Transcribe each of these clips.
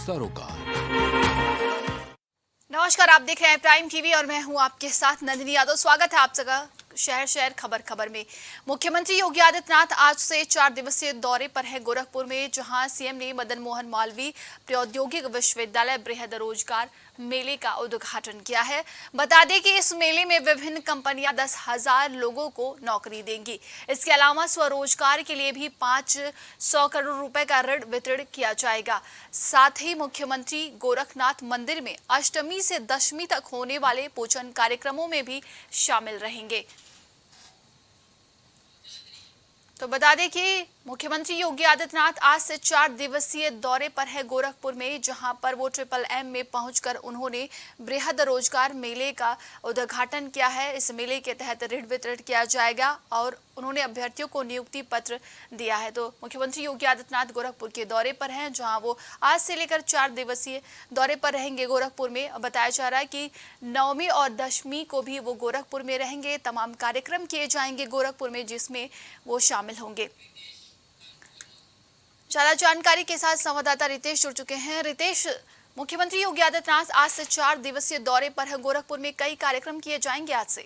सरोकार। नमस्कार, आप देख रहे हैं प्राइम टीवी और मैं हूं आपके साथ नंदिनी यादव। स्वागत है आप सबका शहर शहर खबर खबर में। मुख्यमंत्री योगी आदित्यनाथ आज से 4 दिवसीय दौरे पर है गोरखपुर में, जहां सीएम ने मदन मोहन मालवीय प्रौद्योगिक विश्वविद्यालय बृहद रोजगार मेले का उद्घाटन किया है। बता दें कि इस मेले में विभिन्न कंपनियां 10,000 लोगों को नौकरी देंगी। इसके अलावा स्वरोजगार के लिए भी 500 करोड़ रुपए का ऋण वितरण किया जाएगा। साथ ही मुख्यमंत्री गोरखनाथ मंदिर में अष्टमी से दशमी तक होने वाले पूजन कार्यक्रमों में भी शामिल रहेंगे। तो बता दें कि मुख्यमंत्री योगी आदित्यनाथ आज से 4 दिवसीय दौरे पर है गोरखपुर में, जहां पर वो MMM में पहुंचकर उन्होंने बृहद रोजगार मेले का उद्घाटन किया है। इस मेले के तहत ऋण वितरण किया जाएगा और उन्होंने अभ्यर्थियों को नियुक्ति पत्र दिया है। तो मुख्यमंत्री योगी आदित्यनाथ गोरखपुर के दौरे पर हैं, जहां वो आज से लेकर 4 दिवसीय दौरे पर रहेंगे गोरखपुर में। बताया जा रहा है कि नवमी और दशमी को भी वो गोरखपुर में रहेंगे। तमाम कार्यक्रम किए जाएंगे गोरखपुर में, जिसमें वो शामिल होंगे। ज्यादा जानकारी के साथ संवाददाता रितेश जुड़ चुके हैं। रितेश, मुख्यमंत्री योगी आदित्यनाथ आज से 4 दिवसीय दौरे पर है गोरखपुर में, कई कार्यक्रम किए जाएंगे आज से।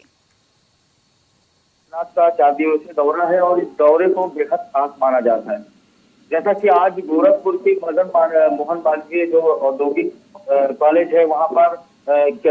का 4 दिवसीय दौरा है और इस दौरे को बेहद खास माना जाता है। जैसा कि आज गोरखपुर के मदन मोहन मालवीय जो औद्योगिक कॉलेज है, वहां पर एक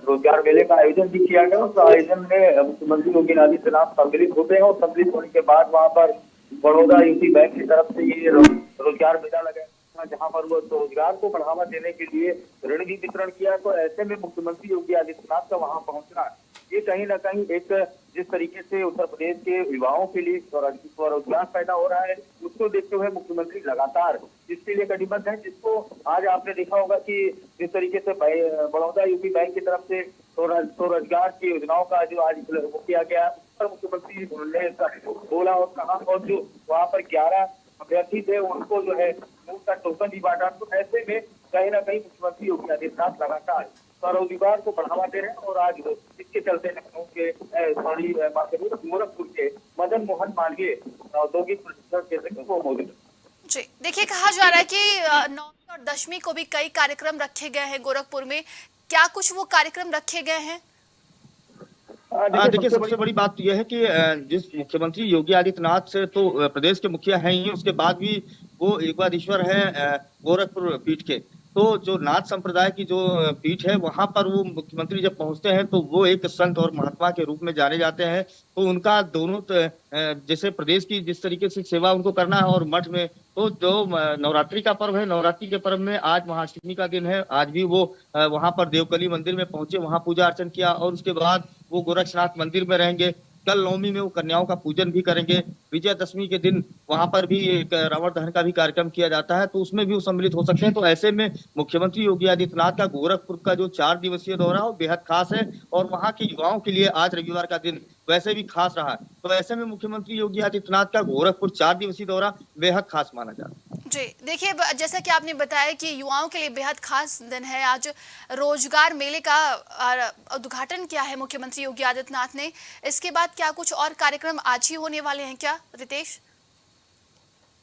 रोजगार मेले का आयोजन भी किया गया। उस आयोजन में मुख्यमंत्री योगी आदित्यनाथ सम्मिलित होते हैं और सम्मिलित होने के बाद वहां पर बड़ौदा यूपी बैंक की तरफ से ये रोजगार मेला लगा, जहां पर वो रोजगार को बढ़ावा देने के लिए ऋण भी वितरण किया। तो ऐसे में मुख्यमंत्री योगी आदित्यनाथ का वहां पहुंचना, ये कहीं ना कहीं एक जिस तरीके से उत्तर प्रदेश के युवाओं के लिए स्वरोजगार पैदा हो रहा है, उसको देखते हुए मुख्यमंत्री लगातार इसके लिए कटिबद्ध है। जिसको आज आपने देखा होगा कि जिस तरीके से बड़ौदा यूपी बैंक की तरफ से स्वरोजगार की योजनाओं का जो आज वो किया गया, पर मुख्यमंत्री ने बोला और कहा, और जो वहाँ पर 11 अभ्यर्थी थे उनको जो है मूल का टोकन भी बांटा। तो ऐसे में कहीं ना कहीं मुख्यमंत्री योगी आदित्यनाथ लगातार स्वरोजगार को बढ़ावा दे रहे हैं और आज इसके चलते लखनऊ के गोरखपुर के मदन मोहन मालवीय औद्योगिक प्रशिक्षण केंद्र में वो मौजूद है। जी, देखिए, कहा जा रहा है कि 9वीं और 10वीं को भी कई कार्यक्रम रखे गए हैं गोरखपुर में। क्या कुछ वो कार्यक्रम रखे गए हैं? देखिए, सबसे बड़ी बात यह है कि जिस मुख्यमंत्री योगी आदित्यनाथ से तो प्रदेश के मुखिया हैं ही, उसके बाद भी वो एकवादीश्वर है गोरखपुर पीठ के। तो जो नाथ संप्रदाय की जो पीठ है, वहां पर वो मुख्यमंत्री जब पहुंचते हैं तो वो एक संत और महात्मा के रूप में जाने जाते हैं। तो उनका दोनों जैसे प्रदेश की जिस तरीके से सेवा उनको करना है और मठ में, तो जो नवरात्रि का पर्व है, नवरात्रि के पर्व में आज महाअष्टमी का दिन है। आज भी वो वहां पर देवकली मंदिर में पहुंचे, वहां पूजा अर्चन किया और उसके बाद वो गोरक्षनाथ मंदिर में रहेंगे। कल नवमी में वो कन्याओं का पूजन भी करेंगे। विजयदशमी के दिन वहां पर भी एक रावण दहन का भी कार्यक्रम किया जाता है, तो उसमें भी वो सम्मिलित हो सकते हैं। तो ऐसे में मुख्यमंत्री योगी आदित्यनाथ का गोरखपुर का जो 4 दिवसीय दौरा है वो बेहद खास है और वहां के युवाओं के लिए आज रविवार का दिन वैसे भी खास रहा। तो ऐसे में मुख्यमंत्री योगी आदित्यनाथ का गोरखपुर 4 दिवसीय दौरा बेहद खास माना जाता है। जी, देखिए, जैसा कि आपने बताया कि युवाओं के लिए बेहद खास दिन है आज। रोजगार मेले का उद्घाटन किया है मुख्यमंत्री योगी आदित्यनाथ ने। इसके बाद क्या कुछ और कार्यक्रम आज ही होने वाले हैं क्या, रितेश?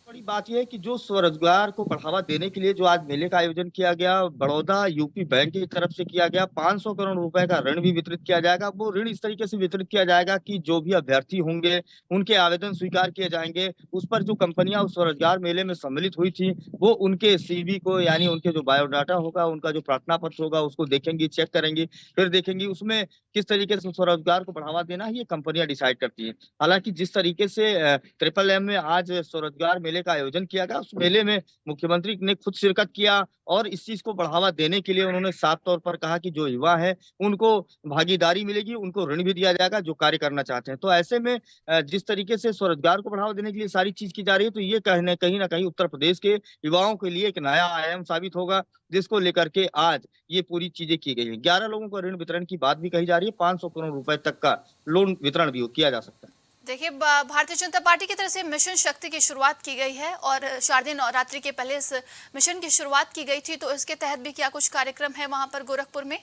बड़ी बात यह है कि जो स्वरोजगार को बढ़ावा देने के लिए जो आज मेले का आयोजन किया गया, बड़ौदा यूपी बैंक की तरफ से किया गया, 500 करोड़ रुपए का ऋण भी वितरित किया जाएगा। वो ऋण इस तरीके से वितरित किया जाएगा कि जो भी अभ्यर्थी होंगे उनके आवेदन स्वीकार किए जाएंगे। उस पर जो कंपनियां उस स्वरोजगार मेले में सम्मिलित हुई थी, वो उनके CV को, यानी उनके जो बायोडाटा होगा, उनका जो प्रार्थना पत्र होगा, उसको देखेंगी, चेक करेंगी, फिर देखेंगी उसमें किस तरीके से स्वरोजगार को बढ़ावा देना है, ये कंपनियां डिसाइड करती है। हालांकि जिस तरीके से MMM में आज स्वरोजगार मेले का आयोजन किया गया, उस मेले में मुख्यमंत्री ने खुद शिरकत किया और इस चीज को बढ़ावा देने के लिए उन्होंने साफ तौर पर कहा कि जो युवा है उनको भागीदारी मिलेगी, उनको ऋण भी दिया जाएगा जो कार्य करना चाहते हैं। तो ऐसे में जिस तरीके से स्वरोजगार को बढ़ावा देने के लिए सारी चीज की जा रही है, तो ये कहीं ना कहीं उत्तर प्रदेश के युवाओं के लिए एक नया आयाम साबित होगा, जिसको लेकर के आज ये पूरी चीजें की गई है। 11 लोगों को ऋण वितरण की बात भी कही जा रही है, 500 करोड़ रुपए तक का लोन वितरण भी किया जा सकता है। देखिए, भारतीय जनता पार्टी की तरफ से मिशन शक्ति की शुरुआत की गई है और शारदीय नवरात्रि के पहले इस मिशन की शुरुआत की गई थी। तो इसके तहत भी क्या कुछ कार्यक्रम है वहां पर गोरखपुर में?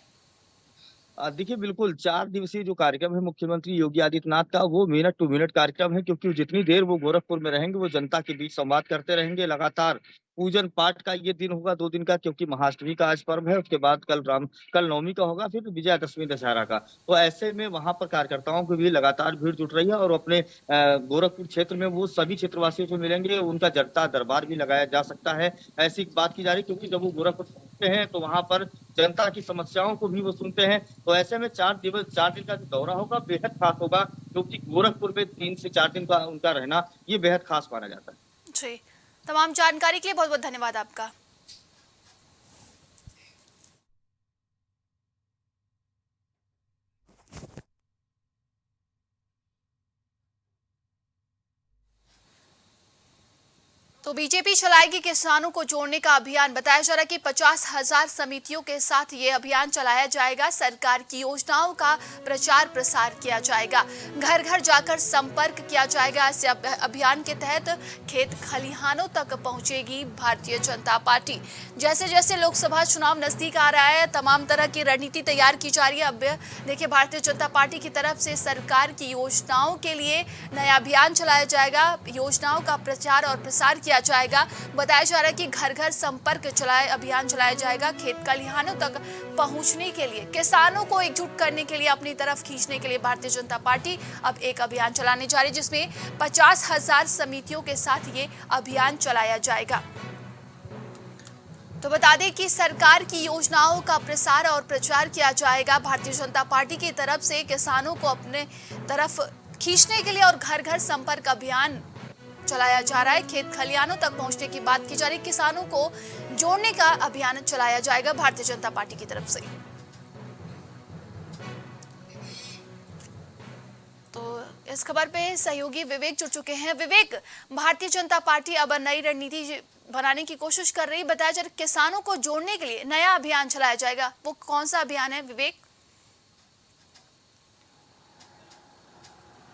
देखिए बिल्कुल 4 दिवसीय जो कार्यक्रम है मुख्यमंत्री योगी आदित्यनाथ का वो मिनट टू मिनट कार्यक्रम है क्योंकि जितनी देर वो गोरखपुर में रहेंगे वो जनता के बीच संवाद करते रहेंगे लगातार। पूजन पाठ का ये दिन होगा 2 दिन का क्योंकि महाअष्टमी का आज पर्व है, उसके बाद कल नवमी का होगा, फिर विजयादशमी दशहरा का। तो ऐसे में वहाँ पर कार्यकर्ताओं की भी लगातार भीड़ जुट रही है और अपने गोरखपुर क्षेत्र में वो सभी क्षेत्रवासियों से मिलेंगे, उनका जनता दरबार भी लगाया जा सकता है। ऐसी बात की जा रही है क्योंकि जब वो गोरखपुर पहुंचते हैं तो वहाँ पर जनता की समस्याओं को भी वो सुनते हैं। तो ऐसे में 4 दिन का जो दौरा होगा बेहद खास होगा क्योंकि गोरखपुर में 3 से 4 दिन का उनका रहना ये बेहद खास माना जाता है। जी, तमाम जानकारी के लिए बहुत बहुत धन्यवाद आपका। तो बीजेपी चलाएगी किसानों को जोड़ने का अभियान। बताया जा रहा है कि 50,000 समितियों के साथ ये अभियान चलाया जाएगा। सरकार की योजनाओं का प्रचार प्रसार किया जाएगा, घर घर जाकर संपर्क किया जाएगा। इस अभियान के तहत खेत खलिहानों तक पहुंचेगी भारतीय जनता पार्टी। जैसे जैसे लोकसभा चुनाव नजदीक आ रहा है तमाम तरह की रणनीति तैयार की जा रही है। अब देखिए भारतीय जनता पार्टी की तरफ से सरकार की योजनाओं के लिए नया अभियान चलाया जाएगा, योजनाओं का प्रचार और प्रसार किया जाएगा। बताया जा रहा है कि घर घर संपर्क अभियान चलाया जाएगा। खेत खलिहानों तक पहुंचने के लिए, किसानों को एकजुट करने के लिए, अपनी तरफ खींचने के लिए भारतीय जनता पार्टी अब एक अभियान चलाने जा रही है जिसमें 50,000 समितियों के साथ ये अभियान चलाया जाएगा। तो बता दें कि सरकार की योजनाओं का प्रसार और प्रचार किया जाएगा। भारतीय जनता पार्टी की तरफ से किसानों को अपने तरफ खींचने के लिए और घर घर संपर्क अभियान चलाया जा रहा है। खेत खलिहानों तक पहुंचने की बात की जा रही है, किसानों को जोड़ने का अभियान चलाया जाएगा भारतीय जनता पार्टी की तरफ से। तो इस खबर पे सहयोगी विवेक जुड़ चुके हैं। विवेक, भारतीय जनता पार्टी अब नई रणनीति बनाने की कोशिश कर रही है। बताया जा रहा है किसानों को जोड़ने के लिए नया अभियान चलाया जाएगा, वो कौन सा अभियान है विवेक?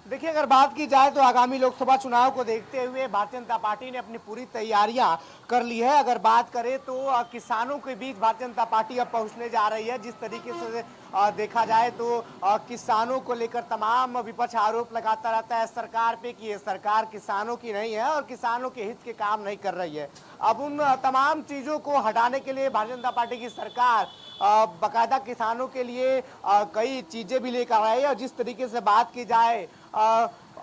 देखिए, अगर बात की जाए तो आगामी लोकसभा चुनाव को देखते हुए भारतीय जनता पार्टी ने अपनी पूरी तैयारियां कर ली है। अगर बात करें तो किसानों के बीच भारतीय जनता पार्टी अब पहुंचने जा रही है। जिस तरीके से देखा जाए तो किसानों को लेकर तमाम विपक्ष आरोप लगाता रहता है सरकार पे कि ये सरकार किसानों की नहीं है और किसानों के हित के काम नहीं कर रही है। अब उन तमाम चीजों को हटाने के लिए भारतीय जनता पार्टी की सरकार बाकायदा किसानों के लिए कई चीजें भी लेकर आई है। और जिस तरीके से बात की जाए,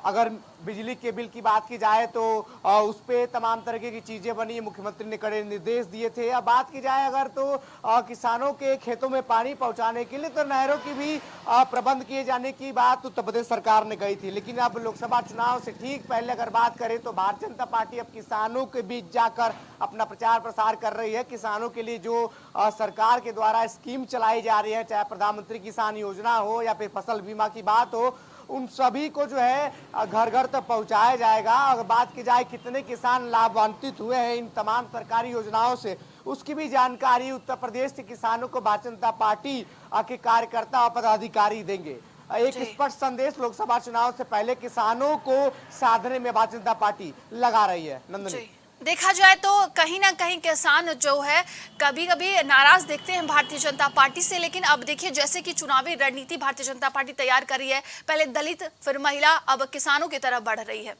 अगर बिजली के बिल की बात की जाए तो उस पे तमाम तरह की चीजें बनी, मुख्यमंत्री ने कड़े निर्देश दिए थे। अब बात की जाए अगर तो किसानों के खेतों में पानी पहुंचाने के लिए तो नहरों की भी प्रबंध किए जाने की बात उत्तर प्रदेश सरकार ने कही थी। लेकिन अब लोकसभा चुनाव से ठीक पहले अगर बात करें तो भारतीय जनता पार्टी अब किसानों के बीच जाकर अपना प्रचार प्रसार कर रही है। किसानों के लिए जो सरकार के द्वारा स्कीम चलाई जा रही है, चाहे प्रधानमंत्री किसान योजना हो या फिर फसल बीमा की बात हो, उन सभी को जो है घर घर तक पहुंचाया जाएगा। अगर बात की जाए कितने किसान लाभान्वित हुए हैं इन तमाम सरकारी योजनाओं से, उसकी भी जानकारी उत्तर प्रदेश के किसानों को भारतीय जनता पार्टी के कार्यकर्ता और पदाधिकारी देंगे। एक स्पष्ट संदेश लोकसभा चुनाव से पहले किसानों को साधने में भारतीय जनता पार्टी लगा रही है। नंदनी, देखा जाए तो कहीं ना कहीं किसान जो है कभी कभी नाराज देखते हैं भारतीय जनता पार्टी से, लेकिन अब देखिए जैसे कि चुनावी रणनीति भारतीय जनता पार्टी तैयार कर रही है, पहले दलित फिर महिला, अब किसानों की तरफ बढ़ रही है।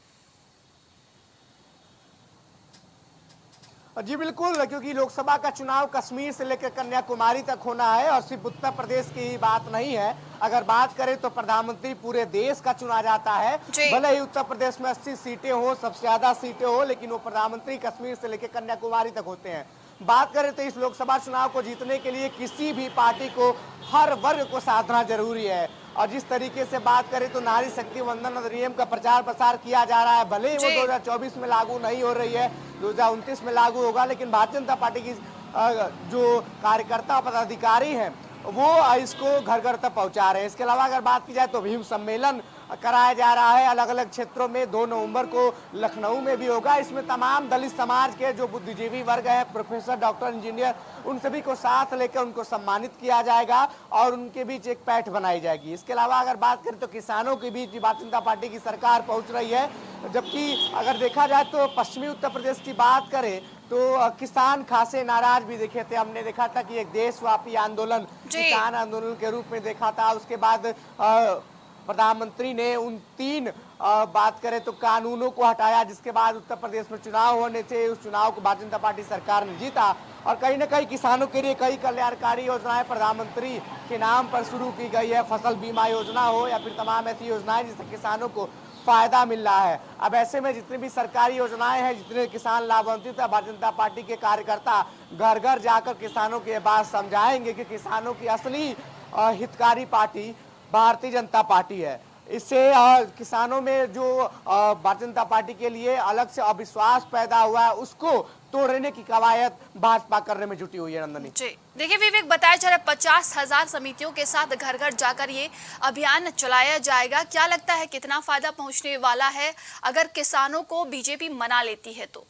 जी बिल्कुल, क्योंकि लोकसभा का चुनाव कश्मीर से लेकर कन्याकुमारी तक होना है और सिर्फ उत्तर प्रदेश की ही बात नहीं है। अगर बात करें तो प्रधानमंत्री पूरे देश का चुना जाता है। भले ही उत्तर प्रदेश में 80 सीटें हो, सबसे ज्यादा सीटें हो, लेकिन वो प्रधानमंत्री कश्मीर से लेकर कन्याकुमारी तक होते हैं। बात करें तो इस लोकसभा चुनाव को जीतने के लिए किसी भी पार्टी को हर वर्ग को साधना जरूरी है। और जिस तरीके से बात करें तो नारी शक्ति वंदन अधिनियम का प्रचार प्रसार किया जा रहा है। भले ही वो 2024 में लागू नहीं हो रही है, 2029 में लागू होगा, लेकिन भारतीय जनता पार्टी की जो कार्यकर्ता पदाधिकारी हैं वो इसको घर घर तक पहुंचा रहे हैं। इसके अलावा अगर बात की जाए तो भीम सम्मेलन कराया जा रहा है अलग अलग क्षेत्रों में। 2 नवंबर को लखनऊ में भी होगा। इसमें तमाम दलित समाज के जो बुद्धिजीवी वर्ग है, प्रोफेसर, डॉक्टर, इंजीनियर, उन सभी को साथ लेकर उनको सम्मानित किया जाएगा और उनके बीच एक पैठ बनाई जाएगी। इसके अलावा अगर बात करें तो किसानों के बीच भारतीय जनता पार्टी की सरकार पहुंच रही है। जबकि अगर देखा जाए तो पश्चिमी उत्तर प्रदेश की बात करें तो किसान खासे नाराज भी दिखे थे। हमने देखा था कि एक देशव्यापी आंदोलन, जी। किसान आंदोलन के रूप में देखा था। उसके बाद प्रधानमंत्री ने उन 3 बात करें तो कानूनों को हटाया, जिसके बाद उत्तर प्रदेश में चुनाव होने थे। उस चुनाव को भारतीय जनता पार्टी सरकार ने जीता और कहीं ना कहीं किसानों के लिए कई कल्याणकारी योजनाएं प्रधानमंत्री के नाम पर शुरू की गई है। फसल बीमा योजना हो या फिर तमाम ऐसी योजनाएं जिससे किसानों को फायदा मिल रहा है। अब ऐसे में जितनी भी सरकारी योजनाएं हैं, जितने किसान लाभान्वित है, भारतीय जनता पार्टी के कार्यकर्ता घर घर जाकर किसानों की बात समझाएंगे कि किसानों की असली हितकारी पार्टी भारतीय जनता पार्टी है। इससे किसानों में जो भारतीय जनता पार्टी के लिए अलग से अविश्वास पैदा हुआ है, उसको तोड़ने की कवायद भाजपा करने में जुटी हुई है। नंदनी जी, देखिए विवेक, बताया जा रहा है 50,000 समितियों के साथ घर घर जाकर ये अभियान चलाया जाएगा। क्या लगता है कितना फायदा पहुंचने वाला है अगर किसानों को बीजेपी मना लेती है तो?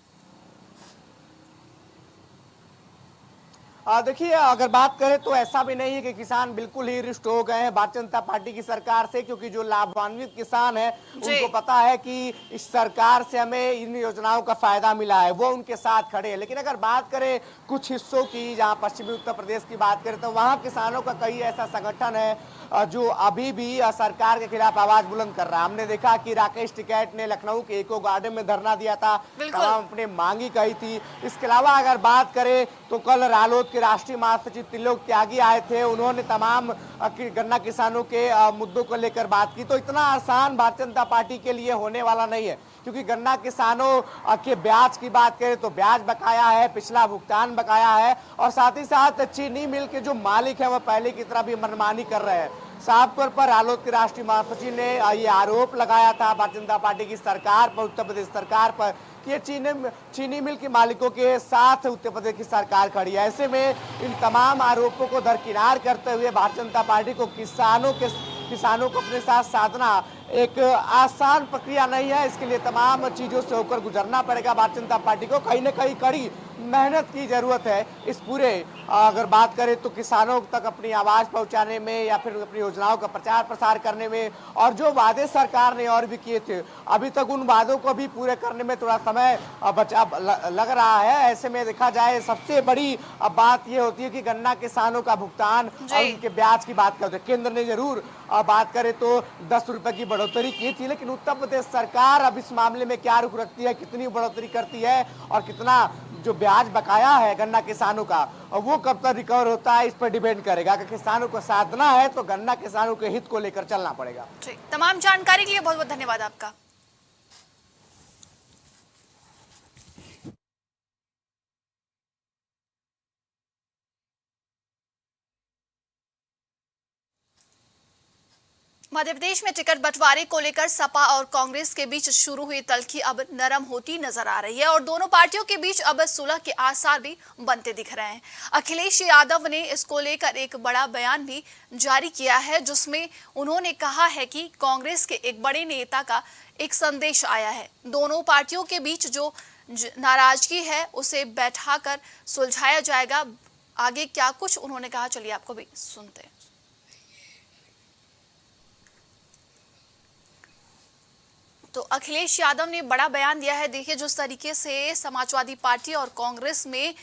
देखिए, अगर बात करें तो ऐसा भी नहीं है कि किसान बिल्कुल ही रुष्ट हो गए हैं भारतीय जनता पार्टी की सरकार से, क्योंकि जो लाभान्वित किसान है उनको पता है कि इस सरकार से हमें इन योजनाओं का फायदा मिला है, वो उनके साथ खड़े हैं। लेकिन अगर बात करें कुछ हिस्सों की, जहां पश्चिमी उत्तर प्रदेश की बात करें तो वहां किसानों का कई ऐसा संगठन है जो अभी भी सरकार के खिलाफ आवाज बुलंद कर रहा है। हमने देखा कि राकेश टिकैत ने लखनऊ के इको गार्डन में धरना दिया था, तमाम अपने मांगी कही थी। इसके अलावा अगर बात करें तो कल रालोद के राष्ट्रीय महासचिव त्रिलोक त्यागी आए थे, उन्होंने तमाम गन्ना किसानों के मुद्दों को लेकर बात की। तो इतना आसान भारतीय जनता पार्टी के लिए होने वाला नहीं है, क्योंकि गन्ना किसानों के ब्याज की बात करें तो ब्याज बकाया है, पिछला भुगतान बकाया है, और साथ ही साथ चीनी मिल के जो मालिक है वो पहले की तरह भी मनमानी कर रहे हैं। साफ तौर पर रालोद के राष्ट्रीय महासचिव ने ये आरोप लगाया था भारतीय जनता पार्टी की सरकार पर, उत्तर प्रदेश सरकार पर, कि ये चीनी मिल के मालिकों के साथ उत्तर प्रदेश की सरकार खड़ी है। ऐसे में इन तमाम आरोपों को दरकिनार करते हुए भारतीय जनता पार्टी को किसानों को अपने साथ साधना एक आसान प्रक्रिया नहीं है। इसके लिए तमाम चीजों से होकर गुजरना पड़ेगा भारतीय जनता पार्टी को। कहीं न कहीं कड़ी मेहनत की जरूरत है इस पूरे, अगर बात करें तो किसानों तक अपनी आवाज पहुंचाने में या फिर अपनी योजनाओं का प्रचार प्रसार करने में। और जो वादे सरकार ने और भी किए थे, अभी तक उन वादों को भी पूरे करने में थोड़ा समय बचा लग रहा है। ऐसे में देखा जाए सबसे बड़ी बात यह होती है कि गन्ना किसानों का भुगतान और उनके ब्याज की बात करते हैं। केंद्र ने जरूर बात करें तो 10 रुपए की बढ़ोतरी की थी, लेकिन उत्तर प्रदेश सरकार अब इस मामले में क्या रुख रखती है, कितनी बढ़ोतरी करती है और कितना जो ब्याज बकाया है गन्ना किसानों का वो कब तक रिकवर होता है, इस पर डिपेंड करेगा। कि किसानों को साधना है तो गन्ना किसानों के हित को लेकर चलना पड़ेगा। तमाम जानकारी के लिए बहुत बहुत धन्यवाद आपका। मध्य प्रदेश में टिकट बंटवारे को लेकर सपा और कांग्रेस के बीच शुरू हुई तल्खी अब नरम होती नजर आ रही है और दोनों पार्टियों के बीच अब सुलह के आसार भी बनते दिख रहे हैं। अखिलेश यादव ने इसको लेकर एक बड़ा बयान भी जारी किया है, जिसमें उन्होंने कहा है कि कांग्रेस के एक बड़े नेता का एक संदेश आया है। दोनों पार्टियों के बीच जो नाराजगी है उसे बैठाकर सुलझाया जाएगा। आगे क्या कुछ उन्होंने कहा, चलिए आपको भी सुनते हैं। तो अखिलेश यादव ने बड़ा बयान दिया है। देखिए, जिस तरीके से समाजवादी पार्टी और कांग्रेस में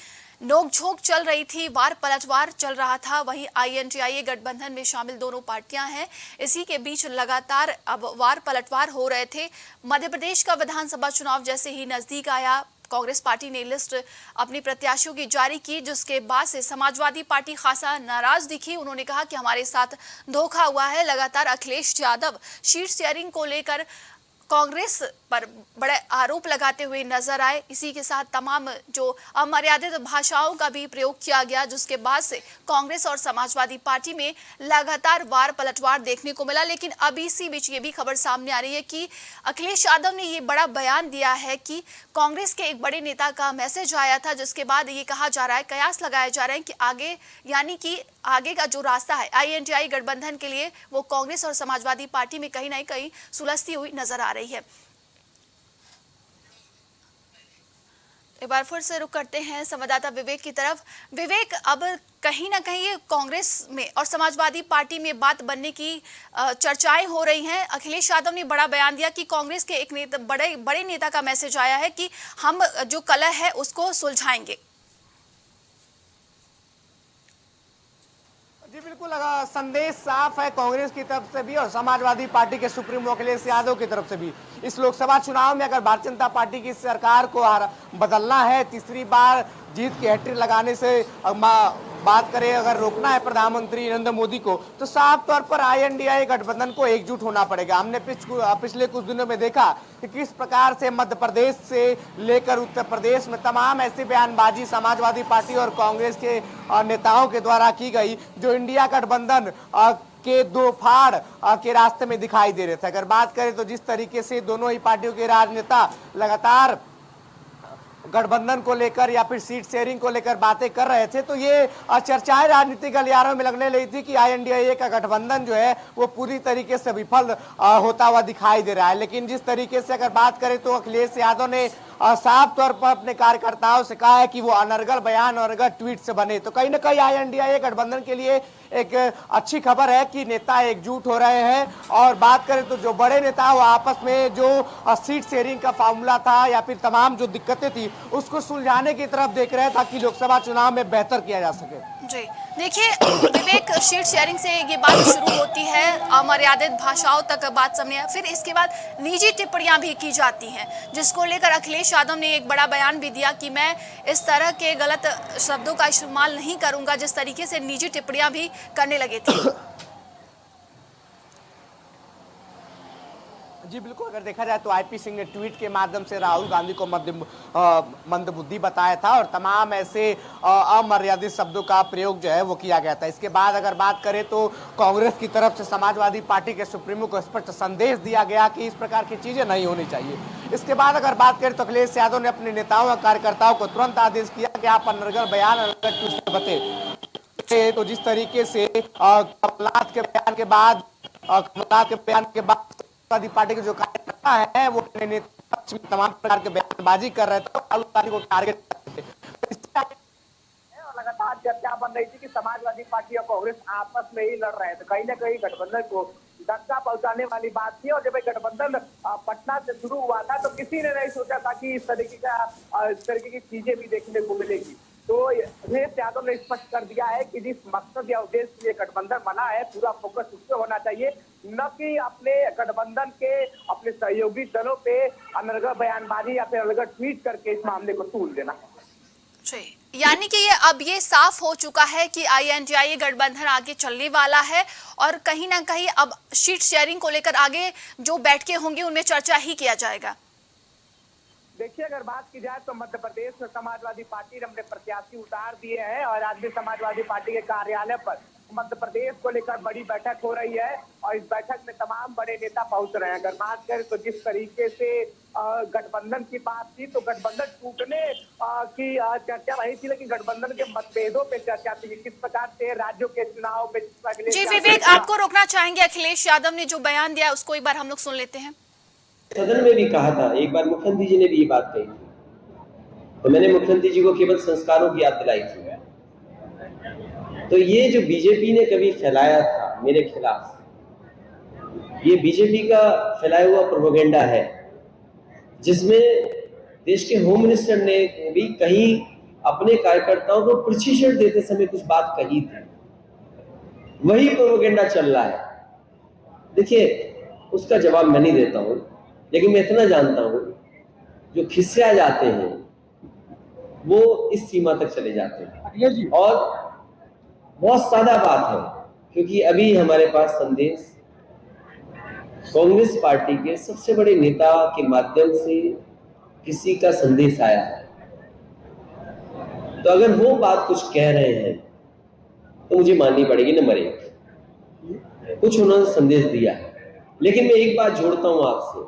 नोकझोंक चल रही थी, वार पलटवार चल रहा था, वहीं INDIA गठबंधन में शामिल दोनों पार्टियां हैं, इसी के बीच लगातार अब वार पलटवार हो रहे थे। मध्य प्रदेश का विधानसभा चुनाव जैसे ही नजदीक आया, कांग्रेस पार्टी ने लिस्ट अपनी प्रत्याशियों की जारी की, जिसके बाद से समाजवादी पार्टी खासा नाराज दिखी। उन्होंने कहा कि हमारे साथ धोखा हुआ है। लगातार अखिलेश यादव सीट शेयरिंग को लेकर कांग्रेस पर बड़े आरोप लगाते हुए नजर आए। इसी के साथ तमाम जो अमर्यादित भाषाओं का भी प्रयोग किया गया, जिसके बाद से कांग्रेस और समाजवादी पार्टी में लगातार वार पलटवार देखने को मिला। लेकिन अब इसी बीच ये भी खबर सामने आ रही है कि अखिलेश यादव ने ये बड़ा बयान दिया है कि कांग्रेस के एक बड़े नेता का मैसेज आया था, जिसके बाद ये कहा जा रहा है, कयास लगाए जा रहे हैं कि आगे यानी कि आगे का जो रास्ता है INDIA गठबंधन के लिए, वो कांग्रेस और समाजवादी पार्टी में कहीं ना कहीं सुलझती हुई नजर आ रही है। एक बार फिर से रुक करते हैं संवाददाता विवेक की तरफ। विवेक, अब कहीं ना कहीं कांग्रेस में और समाजवादी पार्टी में बात बनने की चर्चाएं हो रही हैं। अखिलेश यादव ने बड़ा बयान दिया कि कांग्रेस के एक नेता, बड़े नेता का मैसेज आया है कि हम जो कलह है उसको सुलझाएंगे। जी बिल्कुल, संदेश साफ है कांग्रेस की तरफ से भी और समाजवादी पार्टी के सुप्रीमो अखिलेश यादव की तरफ से भी। इस लोकसभा चुनाव में अगर भारतीय जनता पार्टी की सरकार को बदलना है, तीसरी बार जीत की हैट्रिक लगाने से बात करें, अगर रोकना है प्रधानमंत्री नरेंद्र मोदी को, तो साफ तौर पर INDA गठबंधन को एकजुट होना पड़ेगा। हमने पिछले कुछ दिनों में देखा कि किस प्रकार से मध्य प्रदेश से लेकर उत्तर प्रदेश में तमाम ऐसी बयानबाजी समाजवादी पार्टी और कांग्रेस के नेताओं के द्वारा की गई, जो इंडिया गठबंधन के दो फाड़ के रास्ते में दिखाई दे रहे थे। अगर बात करें तो जिस तरीके से दोनों ही पार्टियों के राजनेता लगातार गठबंधन को लेकर या फिर सीट शेयरिंग को लेकर बातें कर रहे थे, तो ये चर्चाएं राजनीतिक गलियारों में लगने लगी थी कि INDA का गठबंधन जो है वो पूरी तरीके से विफल होता हुआ दिखाई दे रहा है। लेकिन जिस तरीके से अगर बात करें तो अखिलेश यादव ने साफ तौर पर अपने कार्यकर्ताओं से कहा है कि वो अनर्गल बयान और अगर ट्वीट से बने, तो कहीं ना कहीं INDA गठबंधन के लिए एक अच्छी खबर है कि नेता एकजुट हो रहे हैं। और बात करें तो जो बड़े नेता वो आपस में जो सीट शेयरिंग का फार्मूला था या फिर तमाम जो दिक्कतें थी उसको सुलझाने की तरफ देख रहे हैं ताकि लोकसभा चुनाव में बेहतर किया जा सके। जी देखिए विवेक, सीट शेयरिंग से ये बात शुरू होती है, अमर्यादित भाषाओं तक बात सामने, फिर इसके बाद निजी टिप्पणियां भी की जाती हैं, जिसको लेकर अखिलेश यादव ने एक बड़ा बयान भी दिया कि मैं इस तरह के गलत शब्दों का इस्तेमाल नहीं करूंगा, जिस तरीके से निजी टिप्पणियां भी करने लगे थे। जी बिल्कुल, अगर देखा जाए तो IP सिंह ने ट्वीट के माध्यम से राहुल गांधी को मंदबुद्धि बताया था और तमाम ऐसे अमर्यादित शब्दों का प्रयोग जो है वो किया गया था। इसके बाद अगर बात करें तो कांग्रेस की तरफ से समाजवादी पार्टी के सुप्रीमो को स्पष्ट संदेश दिया गया कि इस प्रकार की चीजें नहीं होनी चाहिए। इसके बाद अगर बात करें तो अखिलेश यादव ने अपने नेताओं और कार्यकर्ताओं को तुरंत आदेश किया कि आप अनर्गल बयान अनर्गल ट्वीट से बचे। तो जिस तरीके से कमलनाथ के बयान के बाद समाजवादी पार्टी के जो कार्यकर्ता है वो तमाम प्रकार के बयानबाजी कर रहे थे, राहुल गांधी को टारगेट कर रहे थे। और लगातार चर्चा बन रही थी कि समाजवादी पार्टी और कांग्रेस आपस में ही लड़ रहे थे, कहीं ना कहीं गठबंधन को धक्का पहुंचाने वाली बात थी। और जब गठबंधन पटना से शुरू हुआ था तो किसी ने नहीं सोचा था कि इस तरीके की चीजें भी देखने को मिलेगी। तो अखिलेश यादव ने स्पष्ट कर दिया है कि जिस मकसद या उद्देश्य के लिए गठबंधन बना है, पूरा फोकस उस पर होना चाहिए, न कि अपने गठबंधन के अपने सहयोगी दलों पे अनर्गल बयानबाजी या फिर अनर्गल ट्वीट करके इस मामले को तूल देना। यानी कि अब ये साफ हो चुका है कि INDA गठबंधन आगे चलने वाला है और कहीं ना कहीं अब सीट शेयरिंग को लेकर आगे जो बैठकें होंगी उनमें चर्चा ही किया जाएगा। देखिए, अगर बात की जाए तो मध्य प्रदेश में समाजवादी पार्टी ने अपने प्रत्याशी उतार दिए हैं और आज भी समाजवादी पार्टी के कार्यालय पर मध्य प्रदेश को लेकर बड़ी बैठक हो रही है और इस बैठक में तमाम बड़े नेता पहुंच रहे हैं। अगर बात करें तो जिस तरीके से गठबंधन की बात थी तो गठबंधन टूटने की चर्चा रही थी, लेकिन गठबंधन के मतभेदों पे चर्चा थी, किस प्रकार से राज्यों के चुनाव में। जी विवेक, आपको रोकना चाहेंगे, अखिलेश यादव ने जो बयान दिया उसको एक बार हम लोग सुन लेते हैं। सदन में भी कहा था, एक बार मुख्यमंत्री जी ने भी ये बात कही थी, तो मैंने मुख्यमंत्री जी को केवल संस्कारों की याद दिलाई थी। तो ये जो बीजेपी ने कभी फैलाया था मेरे खिलाफ, ये बीजेपी का फैलाया हुआ प्रोपेगेंडा है, जिसमें देश के होम मिनिस्टर ने भी कहीं अपने कार्यकर्ताओं को प्रशिक्षण देते समय कुछ बात कही थी, वही प्रोपेगेंडा चल रहा है। देखिए, उसका जवाब मैं नहीं देता हूं, लेकिन मैं इतना जानता हूं जो खिसिया जाते हैं वो इस सीमा तक चले जाते हैं। और बहुत सादा बात है, क्योंकि अभी हमारे पास संदेश कांग्रेस पार्टी के सबसे बड़े नेता के माध्यम से किसी का संदेश आया है। तो अगर वो बात कुछ कह रहे हैं तो मुझे माननी पड़ेगी नंबर 1, कुछ उन्होंने संदेश दिया है। लेकिन मैं एक बात जोड़ता हूं आपसे,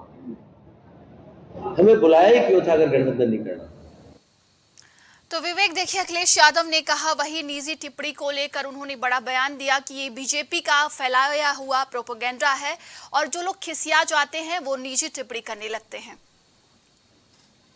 हमें बुलाया ही क्यों था अगर गठबंधन नहीं करना? तो विवेक देखिए, अखिलेश यादव ने कहा वही निजी टिप्पणी को लेकर उन्होंने बड़ा बयान दिया कि ये बीजेपी का फैलाया हुआ प्रोपेगेंडा है और जो लोग खिसिया जाते हैं वो निजी टिप्पणी करने लगते हैं।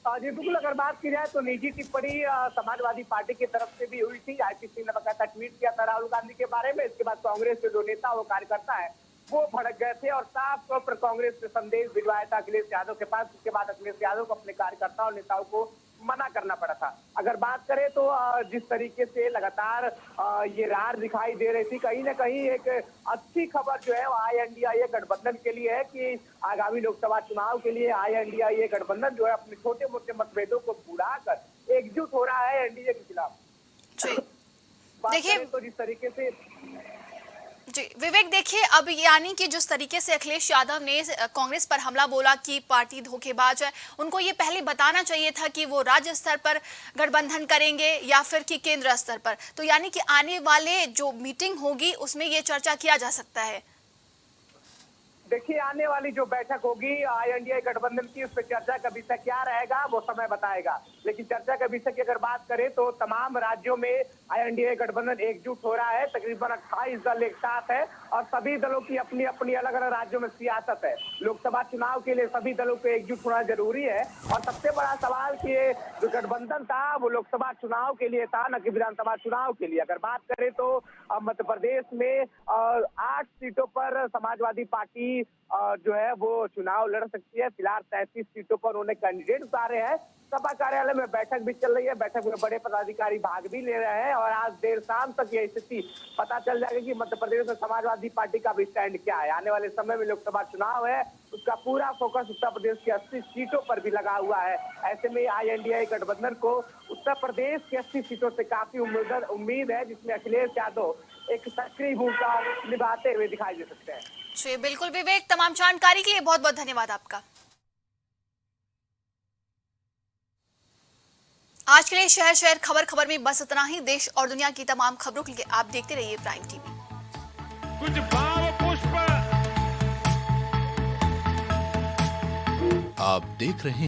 जी बिल्कुल, अगर बात की जाए तो निजी टिप्पणी समाजवादी पार्टी की तरफ से भी हुई थी। आईपीसी ने बकायदा ट्वीट किया था राहुल गांधी के बारे में। इसके बाद कांग्रेस के जो नेता वो कार्यकर्ता है वो भड़क गए थे और साफ तौर पर कांग्रेस ने संदेश भिजवाया था अखिलेश यादव के पास। उसके बाद अखिलेश यादव को अपने कार्यकर्ताओं और नेताओं को मना करना पड़ा था। अगर बात करें तो जिस तरीके से लगातार ये रार दिखाई दे रही थी, कहीं ना कहीं एक अच्छी खबर जो है वो INDIA गठबंधन के लिए है कि आगामी लोकसभा चुनाव के लिए INDIA गठबंधन जो है अपने छोटे मोटे मतभेदों को भुलाकर एकजुट हो रहा है एनडीए के खिलाफ। जी बात देखिए करें तो जिस तरीके से जी विवेक, देखिए अब यानी कि जिस तरीके से अखिलेश यादव ने कांग्रेस पर हमला बोला कि पार्टी धोखेबाज है, उनको ये पहले बताना चाहिए था कि वो राज्य स्तर पर गठबंधन करेंगे या फिर कि केंद्र स्तर पर। तो यानी कि आने वाले जो मीटिंग होगी उसमें ये चर्चा किया जा सकता है। देखिए, आने वाली जो बैठक होगी INDIA गठबंधन की, उस पर चर्चा का विषय क्या रहेगा वो समय बताएगा। लेकिन चर्चा का विषय की अगर बात करें तो तमाम राज्यों में INDIA गठबंधन एकजुट हो रहा है। तकरीबन 28 दल एक साथ है और सभी दलों की अपनी अपनी अलग अलग राज्यों में सियासत है। लोकसभा चुनाव के लिए सभी दलों को एकजुट होना जरूरी है और सबसे बड़ा सवाल कि ये जो गठबंधन था वो लोकसभा चुनाव के लिए था, न कि विधानसभा चुनाव के लिए। अगर बात करें तो मध्य प्रदेश में 8 सीटों पर समाजवादी पार्टी जो है वो चुनाव लड़ सकती है। फिलहाल 33 सीटों पर उन्होंने कैंडिडेट उतारे हैं। सपा कार्यालय में बैठक भी चल रही है। बैठक में बड़े पदाधिकारी भाग भी ले रहे हैं और आज देर शाम तक यह स्थिति पता चल जाएगी कि मध्य प्रदेश में समाजवादी पार्टी का भी स्टैंड क्या है। आने वाले समय में लोकसभा चुनाव है, उसका पूरा फोकस उत्तर प्रदेश की 80 सीटों पर भी लगा हुआ है। ऐसे में INDIA गठबंधन को उत्तर प्रदेश की 80 सीटों से काफी उम्मीद है, जिसमें अखिलेश यादव एक सक्रिय भूमिका निभाते हुए दिखाई दे सकते हैं। जी बिल्कुल विवेक, तमाम जानकारी के लिए बहुत बहुत धन्यवाद आपका। आज के लिए शहर शहर खबर खबर में बस इतना ही। देश और दुनिया की तमाम खबरों के लिए आप देखते रहिए प्राइम टीवी। कुछ भाव पुष्प आप देख रहे हैं